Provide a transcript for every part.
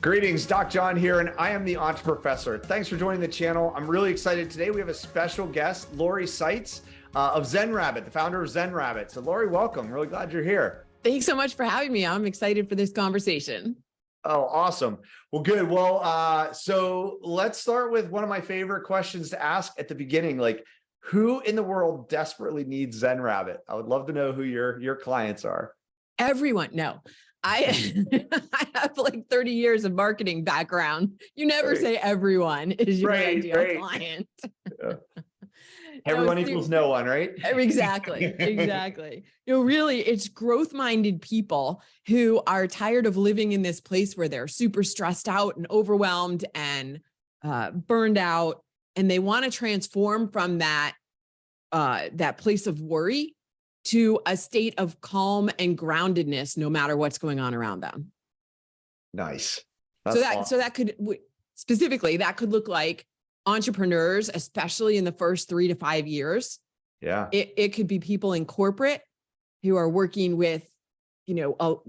Greetings, Doc John here, and I am the Entreprofessor. Thanks for joining the channel. I'm really excited today. We have a special guest, Lori Saitz of ZenRabbit, the founder of ZenRabbit. So Lori, welcome. Really glad you're here. Thanks so much for having me. I'm excited for this conversation. Oh, awesome. Well, good. Well, so let's start with one of my favorite questions to ask at the beginning. Like, who in the world desperately needs ZenRabbit? I would love to know who your clients are. Everyone. No, I have like 30 years of marketing background. You never say everyone is your ideal client. Yeah. Everyone equals no one, right? Exactly. Exactly. Really, it's growth-minded people who are tired of living in this place where they're super stressed out and overwhelmed and burned out. And they want to transform from that place of worry to a state of calm and groundedness, no matter what's going on around them. Nice. So that could specifically, that could look like entrepreneurs, especially in the first 3 to 5 years. Yeah. It could be people in corporate who are working with, deadlines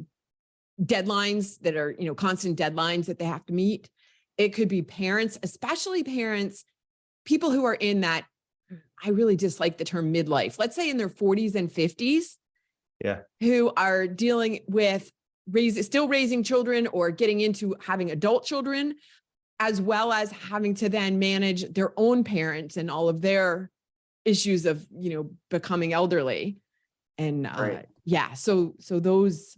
that are, constant deadlines that they have to meet. It could be parents, especially parents, people who are in that, I really dislike the term midlife, let's say in their 40s and 50s, who are dealing with still raising children or getting into having adult children, as well as having to then manage their own parents and all of their issues of, becoming elderly. And so those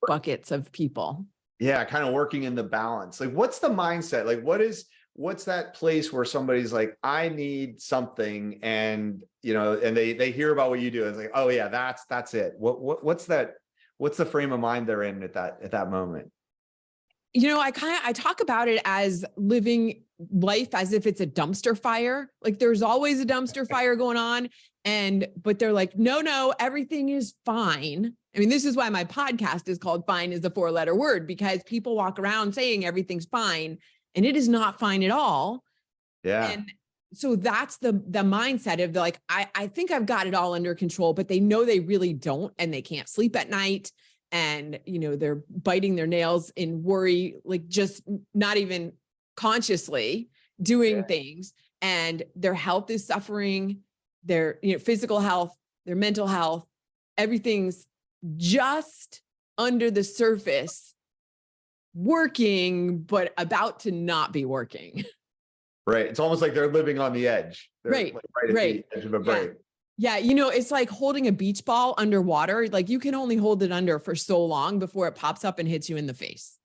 buckets of people. Yeah, kind of working in the balance. Like, what's the mindset? Like, what's that place where somebody's like, I need something, and and they hear about what you do. It's like, oh yeah, that's it. What's that? What's the frame of mind they're in at that moment? I talk about it as living life as if it's a dumpster fire. Like, there's always a dumpster fire going on. But they're like, no, everything is fine. I mean, this is why my podcast is called Fine is a 4-letter word, because people walk around saying everything's fine and it is not fine at all. Yeah. And so that's the mindset of like, I think I've got it all under control, but they know they really don't, and they can't sleep at night. And, they're biting their nails in worry, like just not even consciously doing things. And their health is suffering, their, physical health, their mental health, everything's just under the surface working, but about to not be working. Right. It's almost like they're living on the edge. They're right at the edge of a break. Yeah. It's like holding a beach ball underwater. Like, you can only hold it under for so long before it pops up and hits you in the face.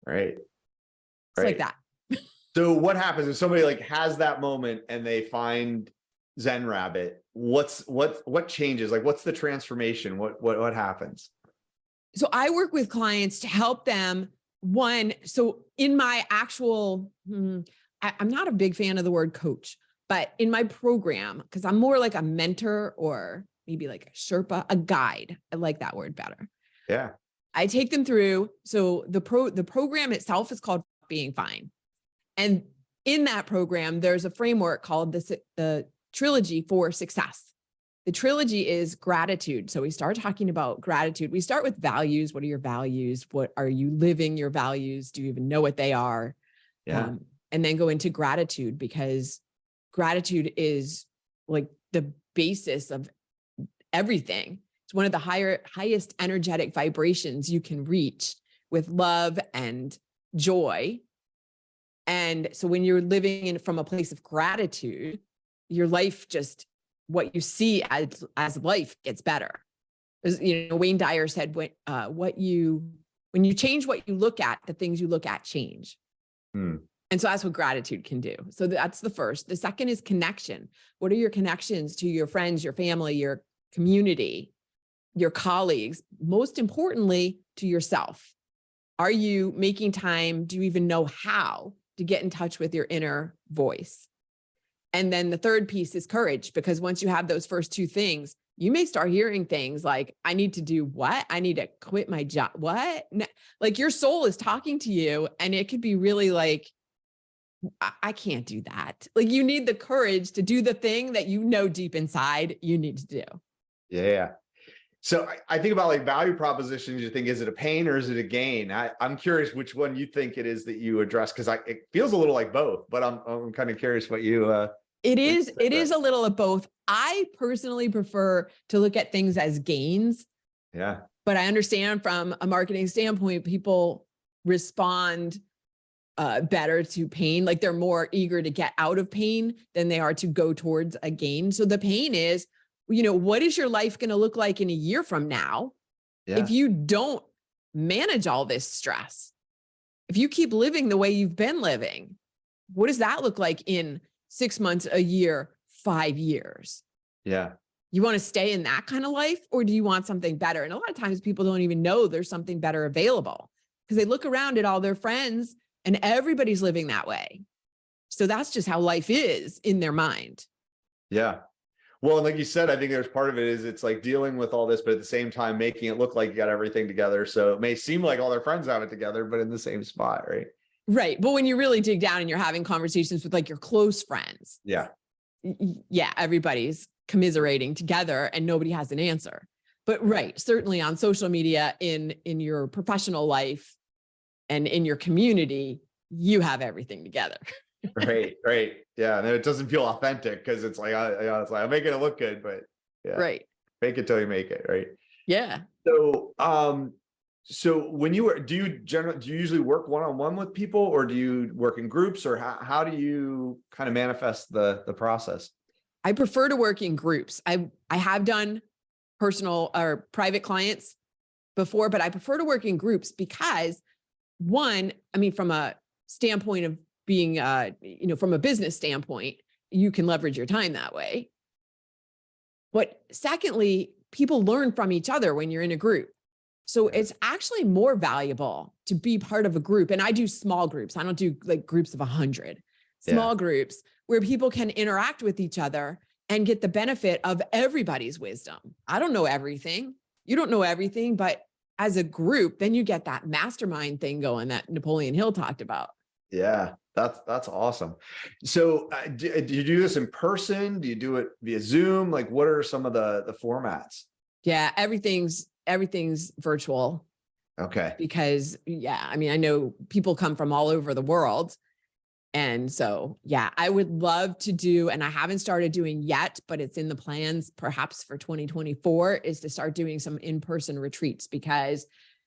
Right. It's like that. So what happens if somebody like has that moment and they find ZenRabbit? What changes? Like, what's the transformation? What happens? So I work with clients to help them. So in my actual, I'm not a big fan of the word coach, but in my program, because I'm more like a mentor or maybe like a Sherpa, a guide. I like that word better. Yeah. I take them through. So the program itself is called Being Fine. And in that program, there's a framework called the Trilogy for Success. The trilogy is gratitude. So we start talking about gratitude. We start with values. What are your values? What are you living your values? Do you even know what they are? Yeah. And then go into gratitude, because gratitude is like the basis of everything. It's one of the highest energetic vibrations you can reach, with love and joy. And so when you're living from a place of gratitude, your life, just what you see as life, gets better. Wayne Dyer said, when you change what you look at, the things you look at change. And so that's what gratitude can do. So that's the first. The second is connection. What are your connections to your friends, your family, your community, your colleagues? Most importantly, to yourself. Are you making time? Do you even know how to get in touch with your inner voice? And then the third piece is courage, because once you have those first two things, you may start hearing things like, I need to do what? I need to quit my job. What? No, like, your soul is talking to you, and it could be really like, I can't do that. Like, you need the courage to do the thing that deep inside you need to do. Yeah. So I think about like value propositions. You think, is it a pain or is it a gain? I'm curious which one you think it is that you address, because it feels a little like both, but I'm kind of curious what you it is a little of both. I personally prefer to look at things as gains. Yeah. But I understand from a marketing standpoint, people respond better to pain. Like they're more eager to get out of pain than they are to go towards a gain. So the pain is, what is your life going to look like in a year from now? Yeah. If you don't manage all this stress, if you keep living the way you've been living, what does that look like in 6 months, a year, 5 years? Yeah. You want to stay in that kind of life, or do you want something better? And a lot of times people don't even know there's something better available because they look around at all their friends and everybody's living that way. So that's just how life is in their mind. Yeah. Well, and like you said, I think there's part of it is it's like dealing with all this, but at the same time, making it look like you got everything together. So it may seem like all their friends have it together, but in the same spot, right? Right. But when you really dig down and you're having conversations with like your close friends. Yeah. Yeah. Everybody's commiserating together and nobody has an answer. But right, certainly on social media, in your professional life and in your community, you have everything together. Right. Yeah. And it doesn't feel authentic because it's like, it's like I'm making it look good, but yeah. Right. Fake it till you make it. Right. Yeah. So, so when do you usually work one-on-one with people, or do you work in groups, or how do you kind of manifest the process? I prefer to work in groups. I have done personal or private clients before, but I prefer to work in groups because one, I mean, from a standpoint of being, from a business standpoint, you can leverage your time that way. But secondly, people learn from each other when you're in a group. So it's actually more valuable to be part of a group. And I do small groups. I don't do like groups of 100, small groups where people can interact with each other and get the benefit of everybody's wisdom. I don't know everything. You don't know everything, but as a group, then you get that mastermind thing going that Napoleon Hill talked about. Yeah, that's awesome. So do you do this in person? Do you do it via Zoom? Like, what are some of the formats? Yeah, everything's virtual. Okay. Because I mean, I know people come from all over the world. And so, I would love to do, and I haven't started doing yet, but it's in the plans perhaps for 2024, is to start doing some in-person retreats, because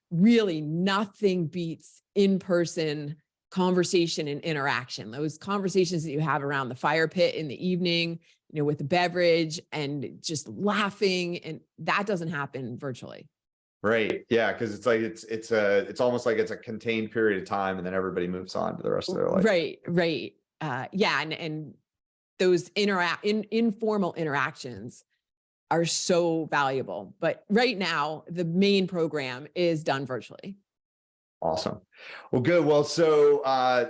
really nothing beats in-person conversation and interaction. Those conversations that you have around the fire pit in the evening, with the beverage and just laughing, and that doesn't happen virtually. Right. Yeah. Cause it's like, it's almost like it's a contained period of time, and then everybody moves on to the rest of their life. Right. And those informal interactions are so valuable. But right now, the main program is done virtually. Awesome. Well, good. Well, so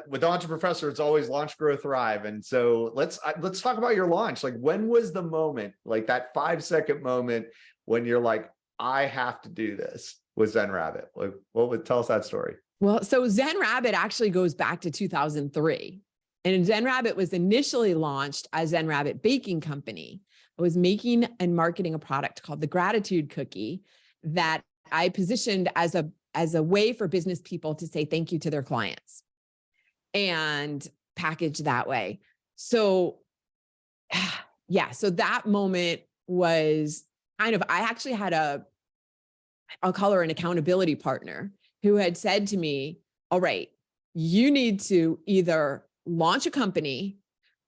with Entrepreneur Professor, it's always launch, grow, thrive. And so let's talk about your launch. Like, when was the moment, like that 5-second moment when you're like, I have to do this with ZenRabbit? Like, tell us that story. Well, so ZenRabbit actually goes back to 2003. And ZenRabbit was initially launched as ZenRabbit Baking Company. I was making and marketing a product called the Gratitude Cookie that I positioned as a way for business people to say thank you to their clients and package that way. So so that moment was kind of, I actually had I'll call her an accountability partner, who had said to me, all right, you need to either launch a company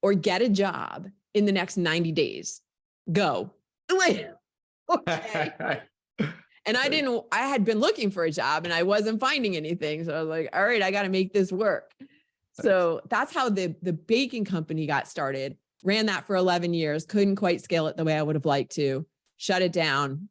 or get a job in the next 90 days. Go. Like, okay. And I had been looking for a job and I wasn't finding anything. So I was like, all right, I got to make this work. So that's how the baking company got started. Ran that for 11 years. Couldn't quite scale it the way I would have liked to. Shut it down.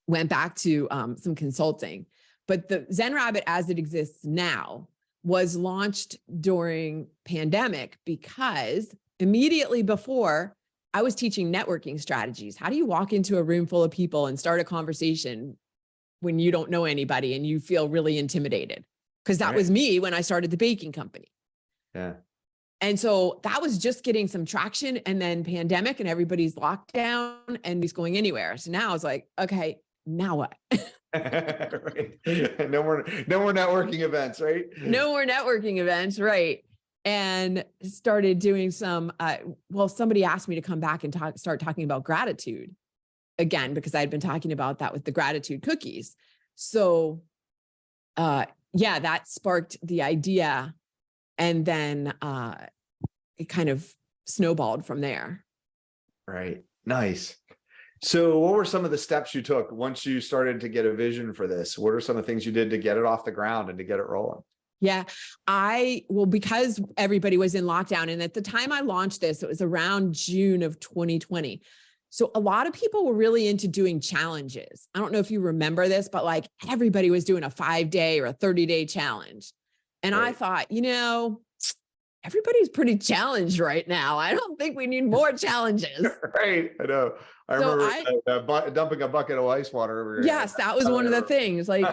Went back to some consulting. But the ZenRabbit as it exists now was launched during pandemic, because immediately before, I was teaching networking strategies. How do you walk into a room full of people and start a conversation when you don't know anybody and you feel really intimidated? Because that was me when I started the baking company. Yeah. And so that was just getting some traction, and then pandemic and everybody's locked down and he's going anywhere. So now it's like, okay, now what? Right. No more networking events, right? No more networking events, right? And started doing some, somebody asked me to come back and start talking about gratitude again, because I'd been talking about that with the gratitude cookies. So that sparked the idea. And then it kind of snowballed from there. Right. Nice. So what were some of the steps you took once you started to get a vision for this? What are some of the things you did to get it off the ground and to get it rolling? Yeah, because everybody was in lockdown. And at the time I launched this, it was around June of 2020. So a lot of people were really into doing challenges. I don't know if you remember this, but like everybody was doing a 5-day or a 30-day challenge. And I thought, everybody's pretty challenged right now. I don't think we need more challenges. Right. I know. I remember dumping a bucket of ice water over here. Yes, that was one of the things. Like,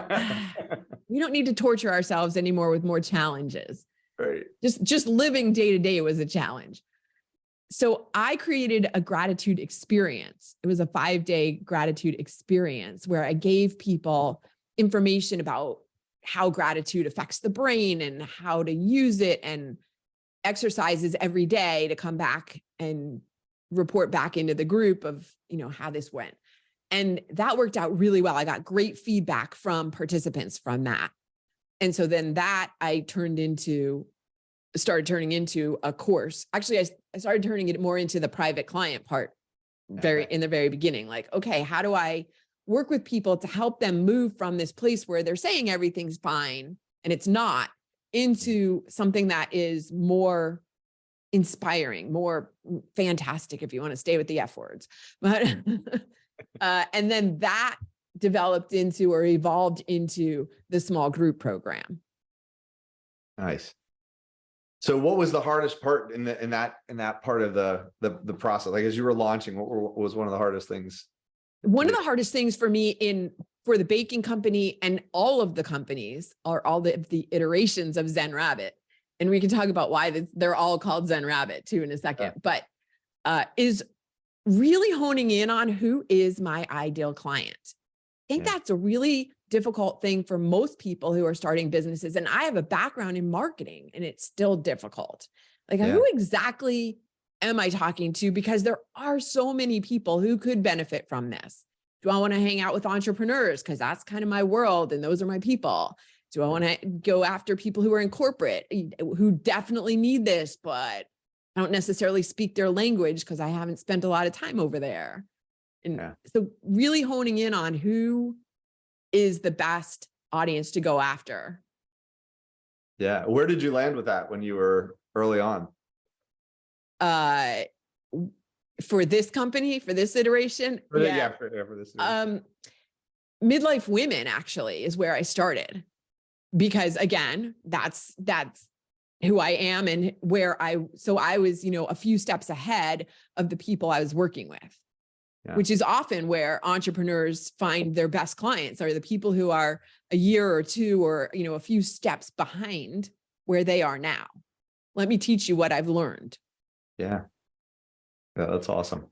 we don't need to torture ourselves anymore with more challenges. Right. Just living day to day was a challenge. So I created a gratitude experience. It was a 5-day gratitude experience where I gave people information about how gratitude affects the brain and how to use it, and exercises every day to come back and report back into the group of, how this went. And that worked out really well. I got great feedback from participants from that. And so then that I started turning into a course. Actually, I started turning it more into the private client part in the very beginning. Like, okay, how do I work with people to help them move from this place where they're saying everything's fine and it's not, into something that is more inspiring, more fantastic, if you want to stay with the F words. But and then that developed into or evolved into the small group program. Nice. So what was the hardest part in that part of the process? Like as you were launching, what was one of the hardest things? One of the hardest things for me for the baking company and all of the companies are all the iterations of ZenRabbit. And we can talk about why they're all called ZenRabbit too in a second, but is really honing in on who is my ideal client. I think that's a really difficult thing for most people who are starting businesses. And I have a background in marketing and it's still difficult. Like who exactly am I talking to? Because there are so many people who could benefit from this. Do I want to hang out with entrepreneurs? Because that's kind of my world and those are my people. Do I want to go after people who are in corporate, who definitely need this, but I don't necessarily speak their language because I haven't spent a lot of time over there. And so really honing in on who is the best audience to go after. Yeah. Where did you land with that when you were early on? For this company, for this iteration? For this iteration. Midlife women actually is where I started. Because again, that's who I am and where I was, a few steps ahead of the people I was working with, which is often where entrepreneurs find their best clients are the people who are a year or two or, a few steps behind where they are now. Let me teach you what I've learned. Yeah, that's awesome.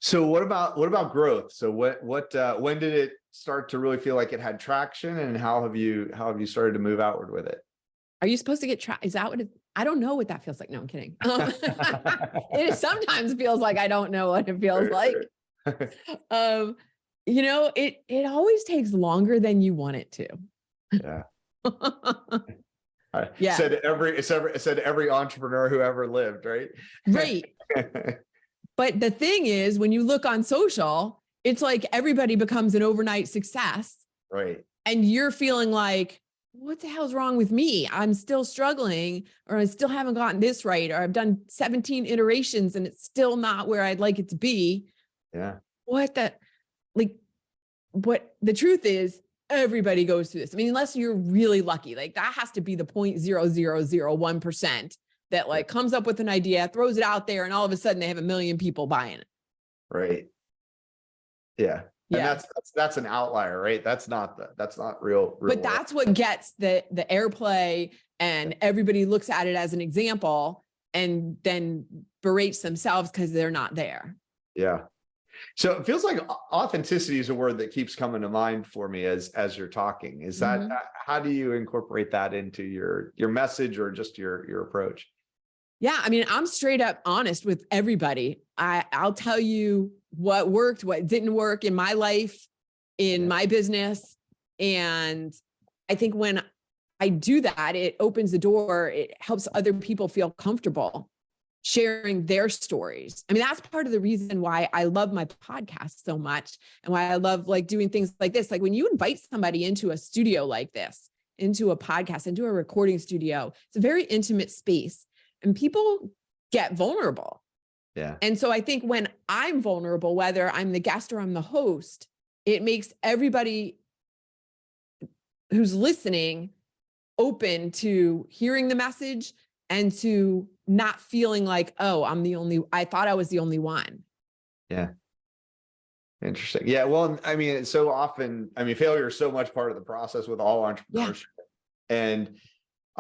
So what about growth? So when did it start to really feel like it had traction, and how have you started to move outward with it? Are you supposed to get is that what I don't know what that feels like. No, I'm kidding. It sometimes feels like I don't know what it feels like. It always takes longer than you want it to. Yeah. Said every entrepreneur who ever lived, right? Right. But the thing is, when you look on social, it's like everybody becomes an overnight success. Right. And you're feeling like, what the hell's wrong with me? I'm still struggling, or I still haven't gotten this right, or I've done 17 iterations and it's still not where I'd like it to be. Yeah. But the truth is, everybody goes through this. I mean, unless you're really lucky, like that has to be the 0.0001% that comes up with an idea, throws it out there, and all of a sudden they have 1 million people buying it. Right. Yeah. And that's an outlier, right? That's not real. But that's what gets the airplay, and everybody looks at it as an example and then berates themselves because they're not there. Yeah. So it feels like authenticity is a word that keeps coming to mind for me as you're talking. Is that, how do you incorporate that into your message or just your approach? Yeah. I mean, I'm straight up honest with everybody. I'll tell you what worked, what didn't work in my life, in my business. And I think when I do that, it opens the door. It helps other people feel comfortable sharing their stories. I mean, that's part of the reason why I love my podcast so much and why I love like doing things like this. Like when you invite somebody into a studio like this, into a podcast, into a recording studio, it's a very intimate space and people get vulnerable. Yeah. And so I think when I'm vulnerable, whether I'm the guest or I'm the host, it makes everybody who's listening open to hearing the message and to not feeling like, oh, I thought I was the only one. Yeah. Interesting. Yeah. Well, I mean, it's so often, failure is so much part of the process with all entrepreneurship. And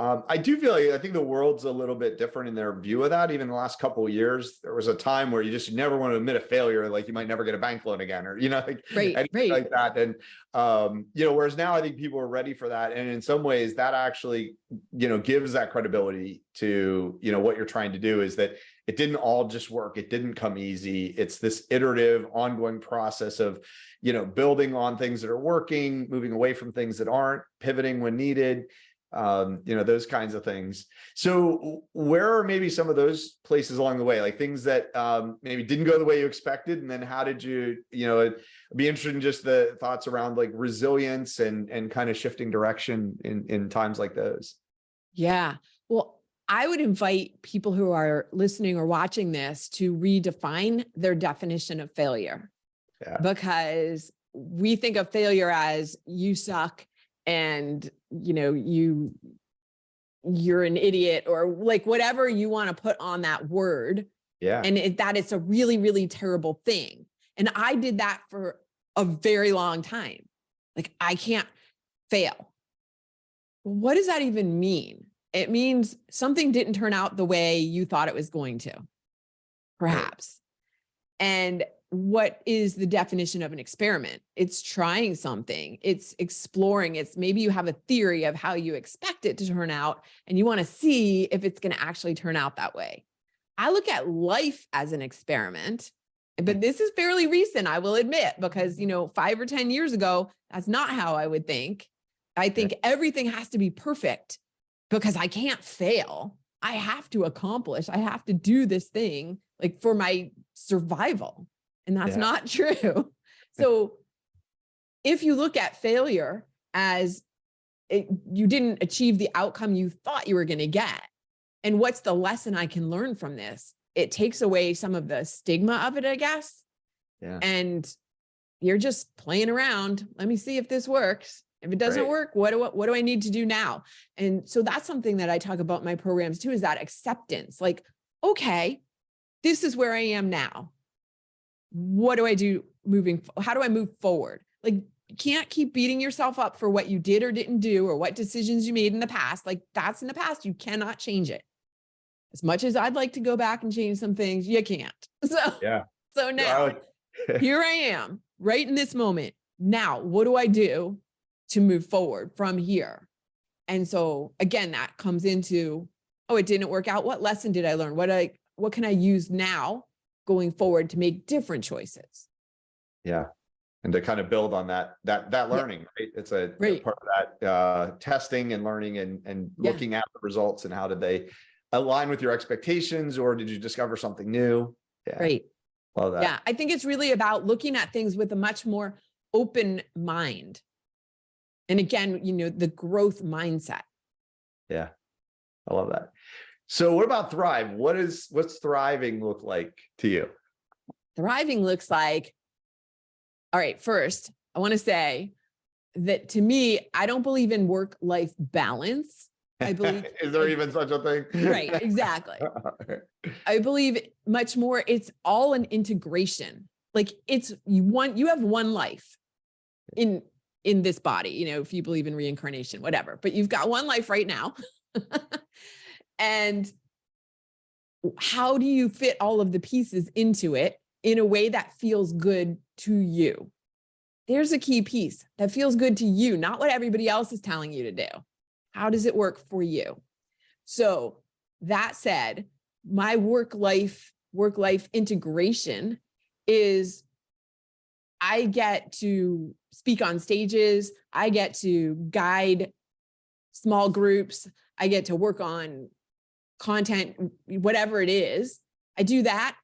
I do feel like, I think the world's a little bit different in their view of that. Even the last couple of years, there was a time where you just never want to admit a failure, like you might never get a bank loan again, or, like, anything like that. And, whereas now I think people are ready for that. And in some ways that actually, gives that credibility to, what you're trying to do, is that it didn't all just work. It didn't come easy. It's this iterative, ongoing process of, building on things that are working, moving away from things that aren't, pivoting when needed. Those kinds of things. So where are maybe some of those places along the way, like things that maybe didn't go the way you expected? And then how did you, be interested in just the thoughts around like resilience and kind of shifting direction in times like those? Yeah. Well, I would invite people who are listening or watching this to redefine their definition of failure. Yeah. Because we think of failure as you suck and you're an idiot, or like whatever you want to put on that word. Yeah. And that it's a really, really terrible thing. And I did that for a very long time. Like, I can't fail. What does that even mean? It means something didn't turn out the way you thought it was going to, perhaps. Right. And what is the definition of an experiment? It's trying something, it's exploring, it's maybe you have a theory of how you expect it to turn out and you want to see if it's going to actually turn out that way. I look at life as an experiment, but this is fairly recent, I will admit, because 5 or 10 years ago, that's not how I would think. I think everything has to be perfect because I can't fail. I have to accomplish, I have to do this thing like for my survival. And that's not true. So if you look at failure as you didn't achieve the outcome you thought you were going to get, and what's the lesson I can learn from this? It takes away some of the stigma of it, I guess. Yeah. And you're just playing around. Let me see if this works. If it doesn't work, what do I need to do now? And so that's something that I talk about in my programs too, is that acceptance. Like, okay, this is where I am now. What do I do how do I move forward? Like, you can't keep beating yourself up for what you did or didn't do, or what decisions you made in the past. Like, that's in the past. You cannot change it. As much as I'd like to go back and change some things, you can't. So now here I am right in this moment. Now, what do I do to move forward from here? And so again, that comes into, it didn't work out. What lesson did I learn? What can I use now going forward to make different choices? Yeah. And to kind of build on that learning, right? It's a part of that testing and learning and looking at the results and how did they align with your expectations, or did you discover something new? Yeah. Right. Love that. Yeah. I think it's really about looking at things with a much more open mind. And again, the growth mindset. Yeah. I love that. So what about thrive? What's thriving look like to you? Thriving looks like, all right, first, I want to say that to me, I don't believe in work-life balance. I believe is there even such a thing? Right, exactly. I believe much more, it's all an integration. Like, you have one life in this body, if you believe in reincarnation, whatever, but you've got one life right now. And how do you fit all of the pieces into it in a way that feels good to you. There's a key piece that feels good to you, not what everybody else is telling you to do. How does it work for you? So that said, my work-life integration is I get to speak on stages. I get to guide small groups. I get to work on content, whatever it is. I do that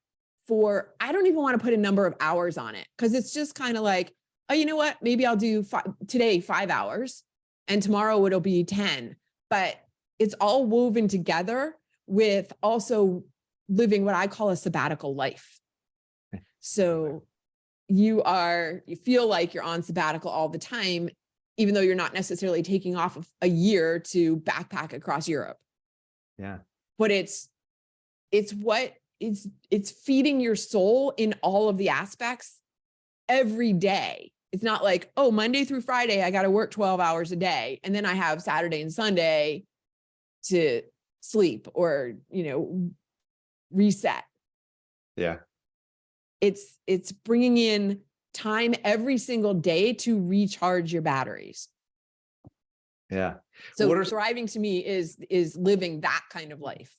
I don't even want to put a number of hours on it, because it's just kind of like, oh, you know what? Maybe I'll do today 5 hours and tomorrow it'll be 10. But it's all woven together with also living what I call a sabbatical life. So you feel like you're on sabbatical all the time, even though you're not necessarily taking off a year to backpack across Europe. Yeah. But it's feeding your soul in all of the aspects every day. It's not like, oh, Monday through Friday, I got to work 12 hours a day. And then I have Saturday and Sunday to sleep or, reset. Yeah. It's bringing in time every single day to recharge your batteries. Yeah. So thriving to me is living that kind of life.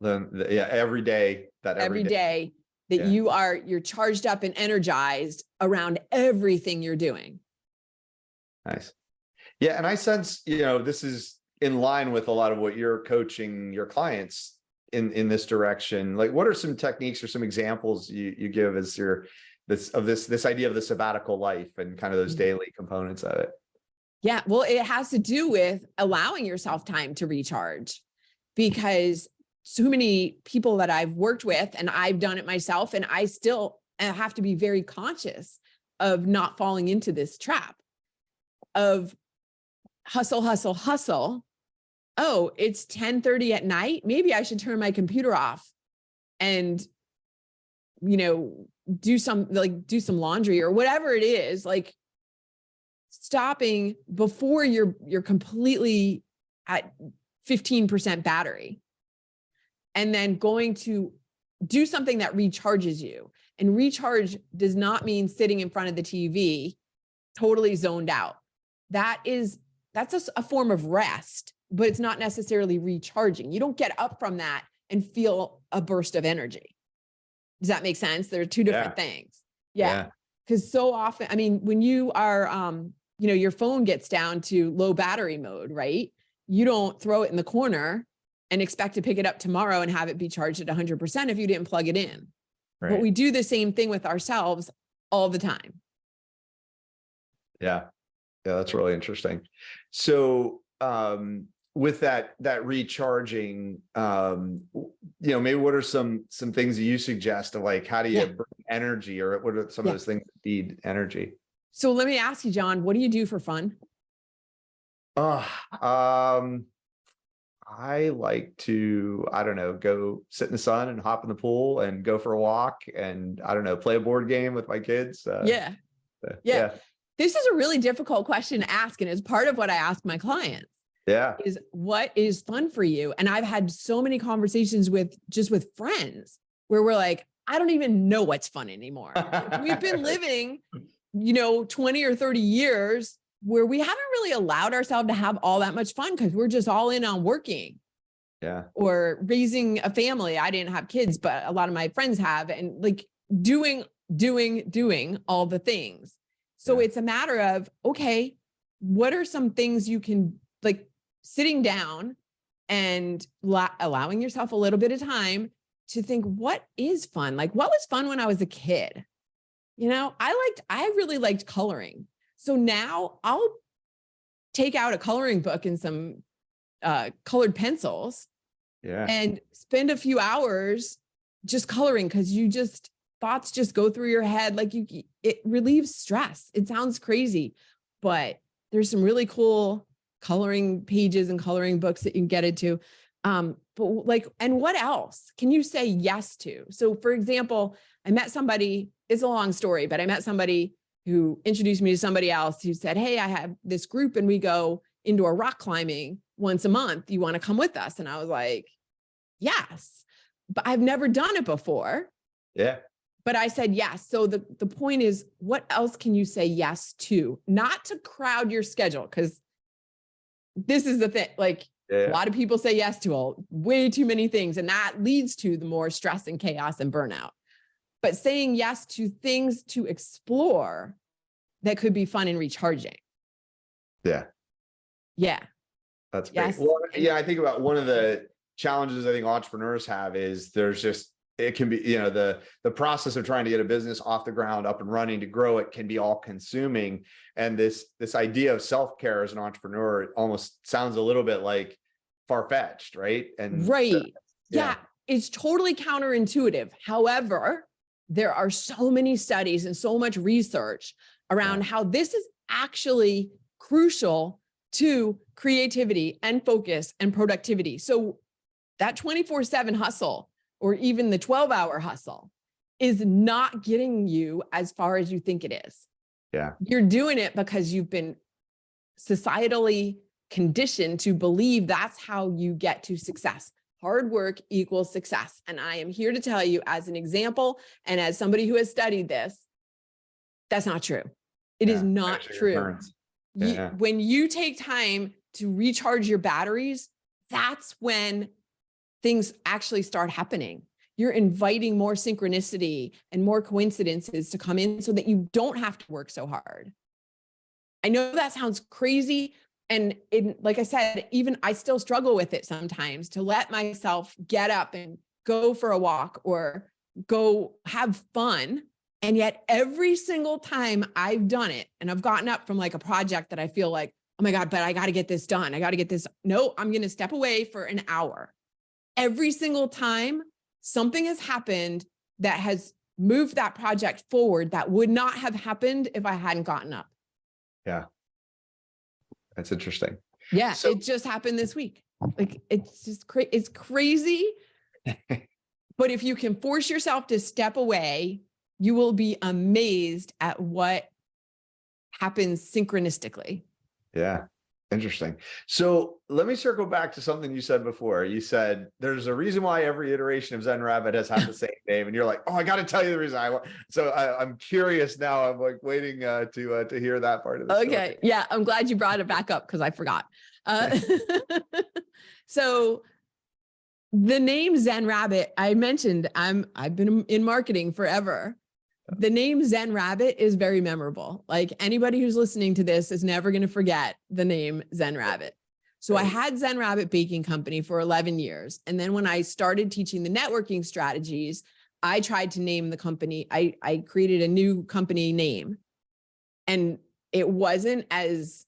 Every day. Every day that you're charged up and energized around everything you're doing. Nice. Yeah. And I sense, this is in line with a lot of what you're coaching your clients in this direction. Like, what are some techniques or some examples you give as this idea of the sabbatical life and kind of those daily components of it? Yeah. Well, it has to do with allowing yourself time to recharge, because so many people that I've worked with, and I've done it myself, and I still have to be very conscious of not falling into this trap of hustle, hustle, hustle. Oh, it's 10:30 at night. Maybe I should turn my computer off and, do some laundry or whatever it is, like stopping before you're completely at 15% battery, and then going to do something that recharges you. And recharge does not mean sitting in front of the TV, totally zoned out. That's a form of rest, but it's not necessarily recharging. You don't get up from that and feel a burst of energy. Does that make sense? There are two different things. Yeah. Because so often, when you are, your phone gets down to low battery mode, right? You don't throw it in the corner and expect to pick it up tomorrow and have it be charged at 100% if you didn't plug it in. Right. But we do the same thing with ourselves all the time. Yeah. Yeah. That's really interesting. So, with that recharging, maybe what are some things that you suggest of, like, how do you bring energy, or what are some of those things that feed energy? So let me ask you, John, what do you do for fun? I like to, go sit in the sun and hop in the pool and go for a walk and, play a board game with my kids. Yeah. This is a really difficult question to ask. And it's part of what I ask my clients. Yeah. Is what is fun for you? And I've had so many conversations with friends where we're like, I don't even know what's fun anymore. We've been living, 20 or 30 years where we haven't really allowed ourselves to have all that much fun because we're just all in on working. Yeah. Or raising a family. I didn't have kids, but a lot of my friends have, and like doing all the things. So it's a matter of, okay, what are some things you can, like, sitting down and allowing yourself a little bit of time to think, what is fun? Like, what was fun when I was a kid? I really liked coloring. So now I'll take out a coloring book and some colored pencils and spend a few hours just coloring, because thoughts just go through your head. Like it relieves stress. It sounds crazy, but there's some really cool coloring pages and coloring books that you can get into. And what else can you say yes to? So for example, I met somebody, it's a long story, but I met somebody who introduced me to somebody else who said, hey, I have this group and we go indoor rock climbing once a month. You want to come with us? And I was like, yes, but I've never done it before. Yeah. But I said yes. So the point is, what else can you say yes to? Not to crowd your schedule, because this is the thing. Like a lot of people say yes to way too many things, and that leads to the more stress and chaos and burnout. But saying yes to things to explore that could be fun and recharging. Yeah. Yeah. That's great. Yes. Well, yeah, I think about one of the challenges I think entrepreneurs have is there's just, it can be, the process of trying to get a business off the ground, up and running, to grow it can be all consuming. And this idea of self-care as an entrepreneur almost sounds a little bit like far-fetched, right? And right. Yeah, it's totally counterintuitive. However, there are so many studies and so much research around how this is actually crucial to creativity and focus and productivity. So that 24/7 hustle, or even the 12-hour hustle, is not getting you as far as you think it is. Yeah. You're doing it because you've been societally conditioned to believe that's how you get to success. Hard work equals success. And I am here to tell you, as an example, and as somebody who has studied this, that's not true. It is not true. When you take time to recharge your batteries, that's when things actually start happening. You're inviting more synchronicity and more coincidences to come in so that you don't have to work so hard. I know that sounds crazy. And like I said, even I still struggle with it sometimes, to let myself get up and go for a walk or go have fun. And yet every single time I've done it and I've gotten up from like a project that I feel like, oh my God, but I got to get this done. I got to get this. No, I'm going to step away for an hour. Every single time something has happened that has moved that project forward that would not have happened if I hadn't gotten up. Yeah. That's interesting. Yeah. So, it just happened this week. Like, it's just it's crazy. But if you can force yourself to step away, you will be amazed at what happens synchronistically. Yeah. Interesting. So let me circle back to something you said before. You said there's a reason why every iteration of ZenRabbit has had the same name, and you're like, oh, I got to tell you the reason. I'm curious now. I'm like waiting to hear that part of the story. Okay. Yeah. I'm glad you brought it back up, because I forgot. So the name ZenRabbit, I mentioned, I've been in marketing forever. The name ZenRabbit is very memorable. Like, anybody who's listening to this is never going to forget the name ZenRabbit. So I had ZenRabbit Baking Company for 11 years. And then when I started teaching the networking strategies, I tried to name the company. I created a new company name, and it wasn't as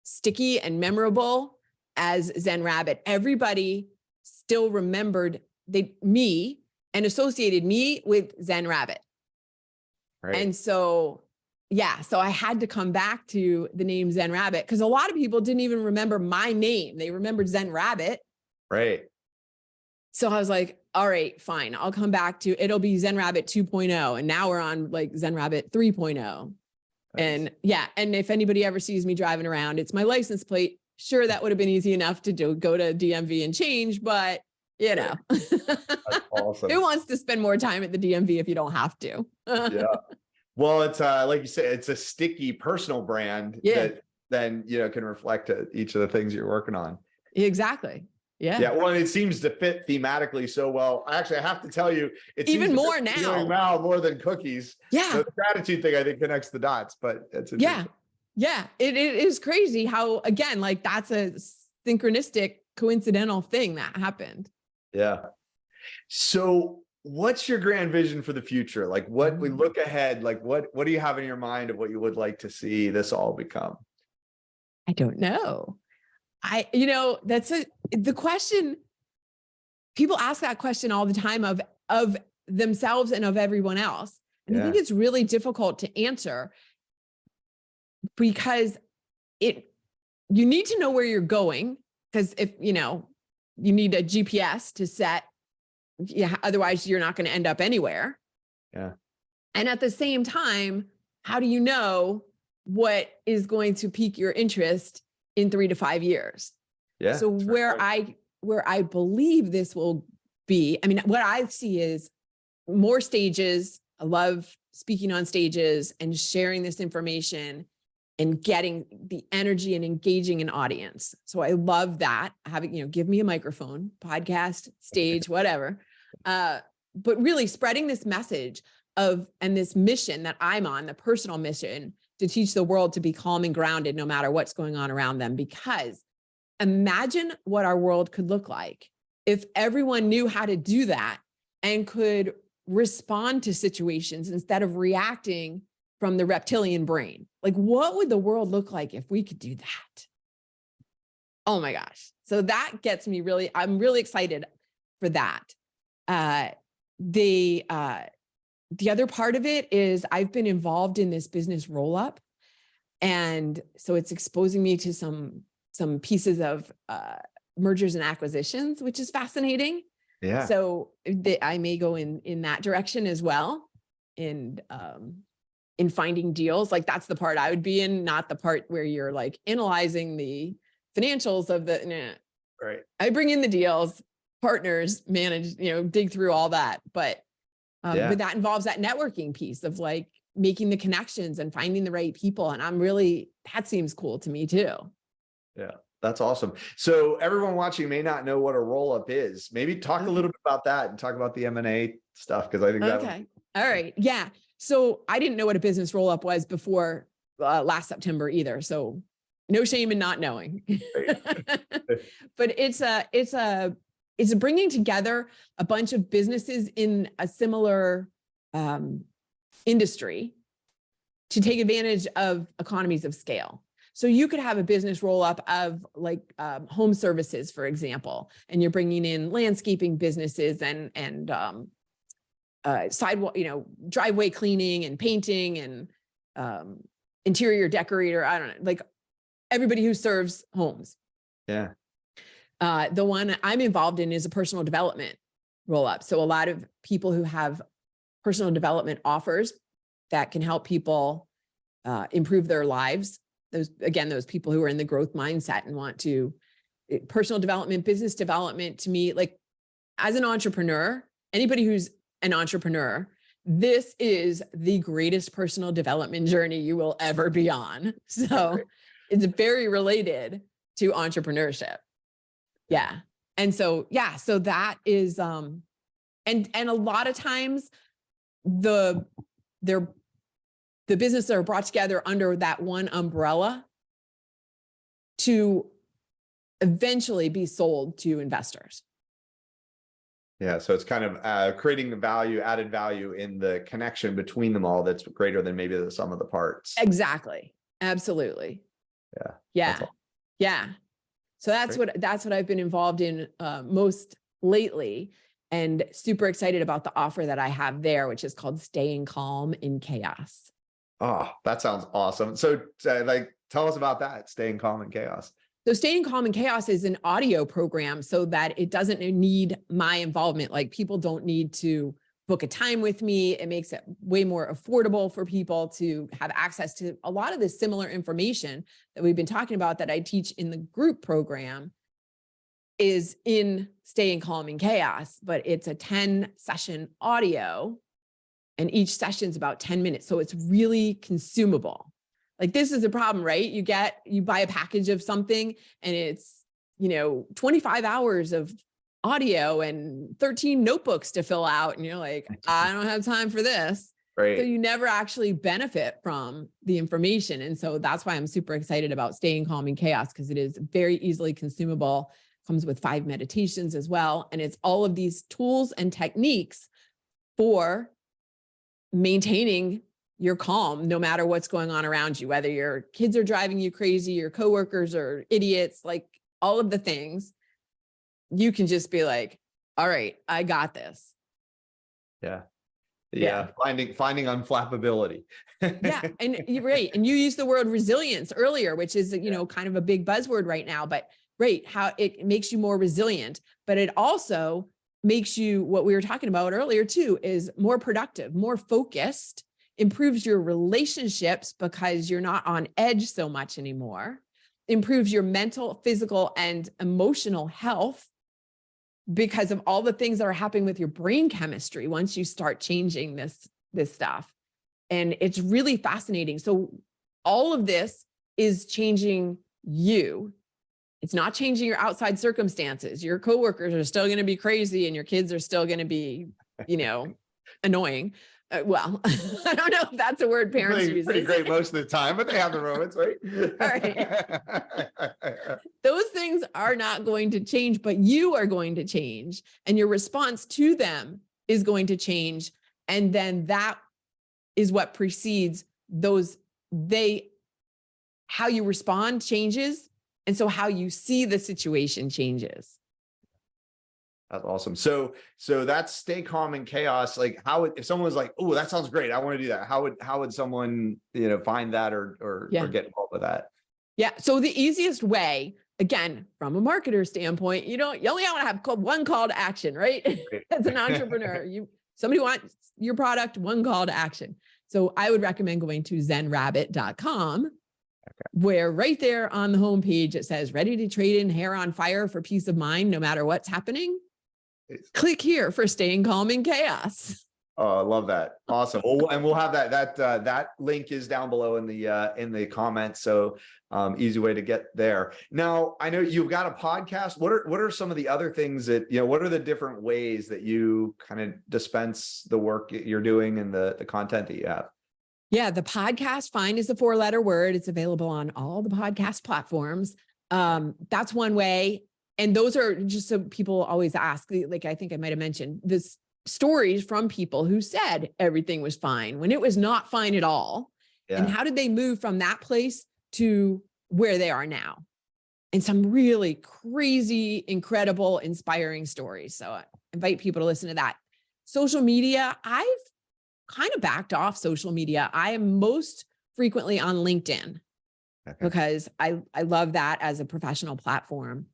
sticky and memorable as ZenRabbit. Everybody still remembered me and associated me with ZenRabbit. Right. And so, so I had to come back to the name ZenRabbit, because a lot of people didn't even remember my name. They remembered ZenRabbit. Right. So I was like, all right, fine. I'll come back to, it'll be ZenRabbit 2.0. And now we're on like ZenRabbit 3.0. Nice. And and if anybody ever sees me driving around, it's my license plate. Sure, that would have been easy enough to go to DMV and change, but That's awesome. Who wants to spend more time at the DMV if you don't have to? Yeah. Well, it's like you said, it's a sticky personal brand that then, can reflect each of the things you're working on. Exactly. Yeah. Yeah. Well, it seems to fit thematically so well. Actually, I have to tell you, it's even more now. More than cookies. Yeah. So the gratitude thing, I think, connects the dots, but it's interesting. Yeah. It is crazy how, again, like, that's a synchronistic, coincidental thing that happened. Yeah. So what's your grand vision for the future? Like, what we look ahead, like what do you have in your mind of what you would like to see this all become? I don't know. That's the question. People ask that question all the time of themselves and of everyone else. And I think it's really difficult to answer, because you need to know where you're going. Because if, you need a GPS to set. Yeah. Otherwise you're not going to end up anywhere. Yeah. And at the same time, how do you know what is going to pique your interest in 3 to 5 years? Yeah. So where I believe this will be, I mean, what I see is more stages, I love speaking on stages and sharing this information and getting the energy and engaging an audience. So I love that, having, give me a microphone, podcast, stage, whatever. But really spreading this message and this mission that I'm on, the personal mission to teach the world to be calm and grounded no matter what's going on around them. Because imagine what our world could look like if everyone knew how to do that and could respond to situations instead of reacting from the reptilian brain. Like, what would the world look like if we could do that? Oh my gosh. So that gets me I'm really excited for that. The other part of it is I've been involved in this business roll-up. And so it's exposing me to some pieces of mergers and acquisitions, which is fascinating. Yeah. So I may go in that direction as well. And in finding deals, like that's the part I would be in, not the part where you're like analyzing the financials of right. I bring in the deals, partners, manage, dig through all that. But that involves that networking piece of like making the connections and finding the right people. And that seems cool to me too. Yeah, that's awesome. So everyone watching may not know what a roll-up is. Maybe talk a little bit about that and talk about the M&A stuff, because I think that. Okay. All right. Yeah. So I didn't know what a business roll-up was before last September either. So no shame in not knowing. But it's bringing together a bunch of businesses in a similar industry to take advantage of economies of scale. So you could have a business roll-up of like home services, for example, and you're bringing in landscaping businesses and sidewalk, driveway cleaning and painting and interior decorator. I don't know, like everybody who serves homes. Yeah. The one I'm involved in is a personal development roll-up. So a lot of people who have personal development offers that can help people improve their lives. Those people who are in the growth mindset and want to personal development, business development, to me, like as an entrepreneur, anybody who's an entrepreneur, this is the greatest personal development journey you will ever be on. So it's very related to entrepreneurship. Yeah. And so that is, and a lot of times the businesses are brought together under that one umbrella to eventually be sold to investors. Yeah. So it's kind of creating the added value in the connection between them all that's greater than maybe the sum of the parts. Exactly. Absolutely. Yeah. Yeah. Yeah. So that's what I've been involved in most lately, and super excited about the offer that I have there, which is called Staying Calm in Chaos. Oh, that sounds awesome. So tell us about that, Staying Calm in Chaos. So Staying Calm in Chaos is an audio program so that it doesn't need my involvement. Like people don't need to book a time with me. It makes it way more affordable for people to have access to a lot of the similar information that we've been talking about that I teach in the group program is in Staying Calm in Chaos, but it's a 10-session audio and each session is about 10 minutes. So it's really consumable. Like this is a problem, right? You buy a package of something and it's, 25 hours of audio and 13 notebooks to fill out. And you're like, I don't have time for this. Right. So you never actually benefit from the information. And so that's why I'm super excited about Staying Calm in Chaos, because it is very easily consumable, comes with 5 meditations as well. And it's all of these tools and techniques for maintaining your calm, no matter what's going on around you, whether your kids are driving you crazy, your coworkers are idiots, like all of the things, you can just be like, all right, I got this. Yeah. Finding unflappability. Yeah. And you're right. And you used the word resilience earlier, which is, kind of a big buzzword right now, but how it makes you more resilient, but it also makes you, what we were talking about earlier too, is more productive, more focused, improves your relationships because you're not on edge so much anymore, improves your mental, physical, and emotional health because of all the things that are happening with your brain chemistry once you start changing this this stuff. And it's really fascinating. So all of this is changing you. It's not changing your outside circumstances. Your coworkers are still going to be crazy and your kids are still going to be, annoying. Well, I don't know if that's a word parents use. Pretty great most of the time, but they have the moments, right? All right. Those things are not going to change, but you are going to change, and your response to them is going to change. And then that is what precedes those, how you respond changes. And so how you see the situation changes. That's awesome. So that's stay calm in chaos. Like if someone was like, oh, that sounds great, I want to do that. How would someone, find that or get involved with that? Yeah. So the easiest way, again, from a marketer standpoint, you only want to have one call to action, right? As an entrepreneur, somebody wants your product, one call to action. So I would recommend going to ZenRabbit.com, where right there on the homepage, it says, ready to trade in hair on fire for peace of mind, no matter what's happening. Click here for staying calm in chaos. Oh, I love that. Awesome. Well, and we'll have that link is down below in the comments. So easy way to get there. Now, I know you've got a podcast. What are some of the other things that, what are the different ways that you kind of dispense the work you're doing and the content that you have? Yeah, the podcast, find is a 4-letter word. It's available on all the podcast platforms. That's one way. And those are just so people always ask, like I think I might have mentioned, this stories from people who said everything was fine when it was not fine at all. Yeah. And how did they move from that place to where they are now? And some really crazy, incredible, inspiring stories. So I invite people to listen to that. Social media, I've kind of backed off social media. I am most frequently on LinkedIn because I love that as a professional platform.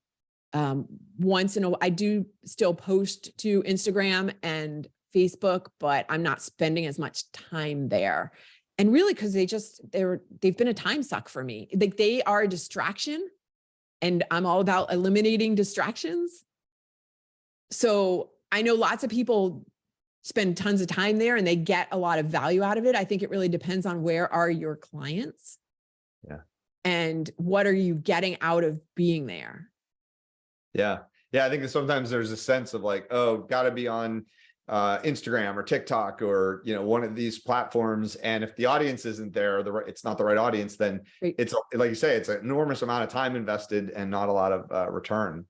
Once in a while, I do still post to Instagram and Facebook, but I'm not spending as much time there. And really, because they've been a time suck for me. Like they are a distraction, and I'm all about eliminating distractions. So I know lots of people spend tons of time there and they get a lot of value out of it. I think it really depends on where are your clients. Yeah. And what are you getting out of being there? Yeah. I think that sometimes there's a sense of like, oh, got to be on Instagram or TikTok or, one of these platforms. And if the audience isn't there, it's not the right audience, then it's like you say, it's an enormous amount of time invested and not a lot of return.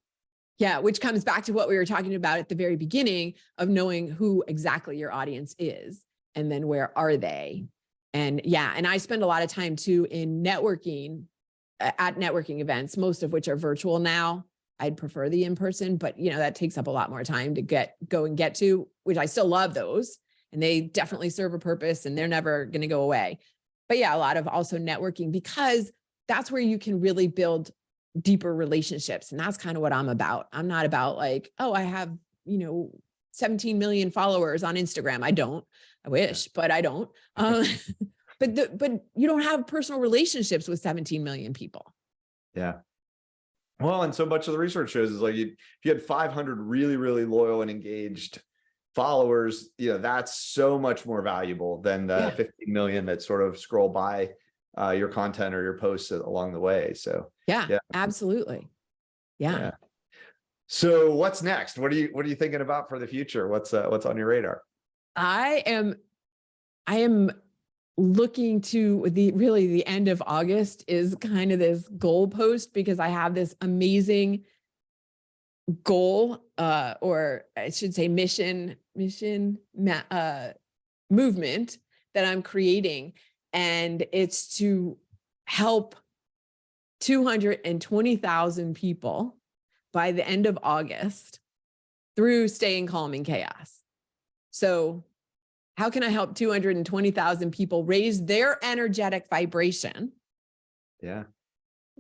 Yeah. Which comes back to what we were talking about at the very beginning of knowing who exactly your audience is and then where are they? And and I spend a lot of time too in networking at networking events, most of which are virtual now. I'd prefer the in-person, but that takes up a lot more time to get to, which I still love those. And they definitely serve a purpose and they're never going to go away. But a lot of also networking, because that's where you can really build deeper relationships. And that's kind of what I'm about. I'm not about like, oh, I have, 17 million followers on Instagram. I don't, I wish, but I don't. But you don't have personal relationships with 17 million people. Yeah. Well, and so much of the research shows is like if you had 500 really, really loyal and engaged followers, that's so much more valuable than the 15 million that sort of scroll by your content or your posts along the way. So yeah, absolutely. Yeah. So what's next? What are you thinking about for the future? What's on your radar? I am looking to the end of August is kind of this goalpost, because I have this amazing goal, or I should say mission movement that I'm creating. And it's to help 220,000 people by the end of August through staying calm in chaos. So how can I help 220,000 people raise their energetic vibration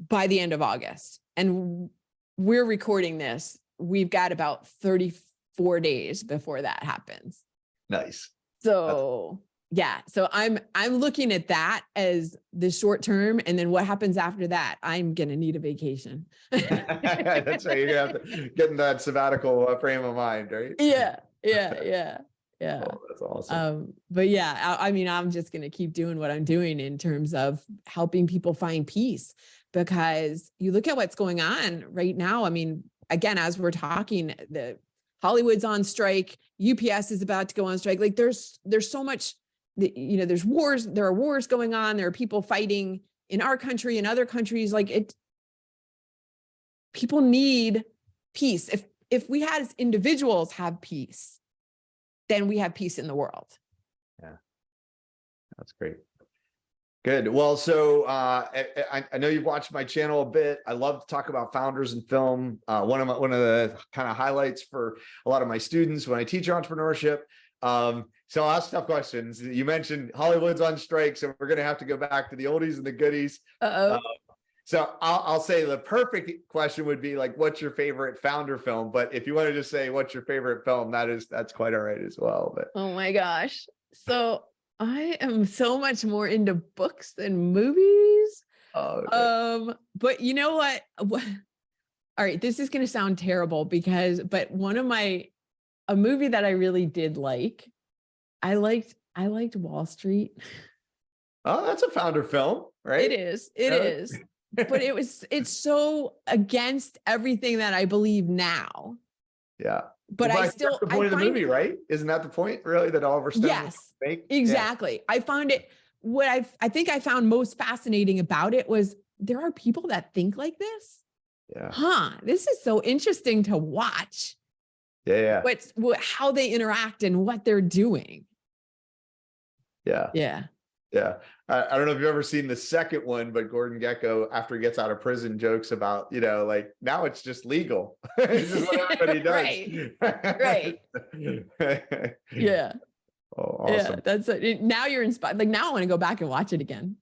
by the end of August? And we're recording this. We've got about 34 days before that happens. Nice. So so I'm looking at that as the short term. And then what happens after that? I'm going to need a vacation. That's right. You're going to have to get in that sabbatical frame of mind, right? Yeah. Yeah. Oh, that's awesome. But yeah, I mean, I'm just going to keep doing what I'm doing in terms of helping people find peace, because you look at what's going on right now. I mean, again, as we're talking, the Hollywood's on strike, UPS is about to go on strike. Like there's so much, you know, there's wars, there are wars going on. There are people fighting in our country and other countries. Like people need peace. If we as individuals have peace, then we have peace in the world. Yeah, that's great. Good. Well, so I know you've watched my channel a bit. I love to talk about founders in film. One of the kind of highlights for a lot of my students when I teach entrepreneurship. So I'll ask tough questions. You mentioned Hollywood's on strike, so we're going to have to go back to the oldies and the goodies. So I'll say the perfect question would be like, what's your favorite founder film? But if you want to just say what's your favorite film, that's quite all right as well. But oh my gosh. So I am so much more into books than movies. Oh, okay. But you know what? All right, this is going to sound terrible but a movie that I really did like, I liked Wall Street. Oh, that's a founder film, right? It is. But it's so against everything that I believe now. Yeah. But well, that's the point of the movie, right? Isn't that the point, really, that Oliver Stone? Yes, exactly. Yeah. I found it. What I think I found most fascinating about it was there are people that think like this. Yeah. This is so interesting to watch. Yeah. How they interact and what they're doing. Yeah. Yeah. Yeah. I don't know if you've ever seen the second one, but Gordon Gekko, after he gets out of prison, jokes about, like now it's just legal. It's just what everybody does. Right. Yeah. Oh, awesome. Yeah, that's it. Now you're inspired. Like now I want to go back and watch it again.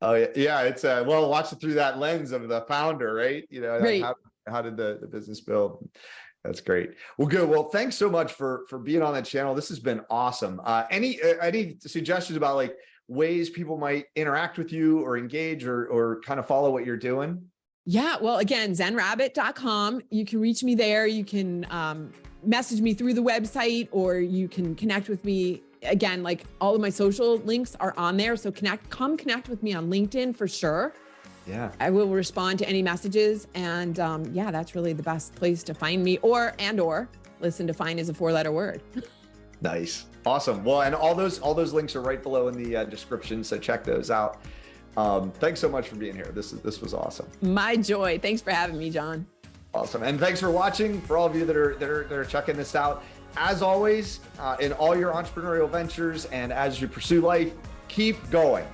Oh yeah. Yeah. It's watch it through that lens of the founder, right? Right. How did the business build? That's great. Well, good. Well, thanks so much for being on the channel. This has been awesome. Any suggestions about like ways people might interact with you or engage or kind of follow what you're doing? Yeah. Well, again, ZenRabbit.com. You can reach me there. You can message me through the website, or you can connect with me. Again, like all of my social links are on there. So come connect with me on LinkedIn for sure. Yeah. I will respond to any messages. And yeah, that's really the best place to find me, or listen to find is a 4-letter word. Nice. Awesome. Well, and all those links are right below in the description. So check those out. Thanks so much for being here. This was awesome. My joy. Thanks for having me, John. Awesome. And thanks for watching. For all of you that are checking this out, as always, in all your entrepreneurial ventures and as you pursue life, keep going.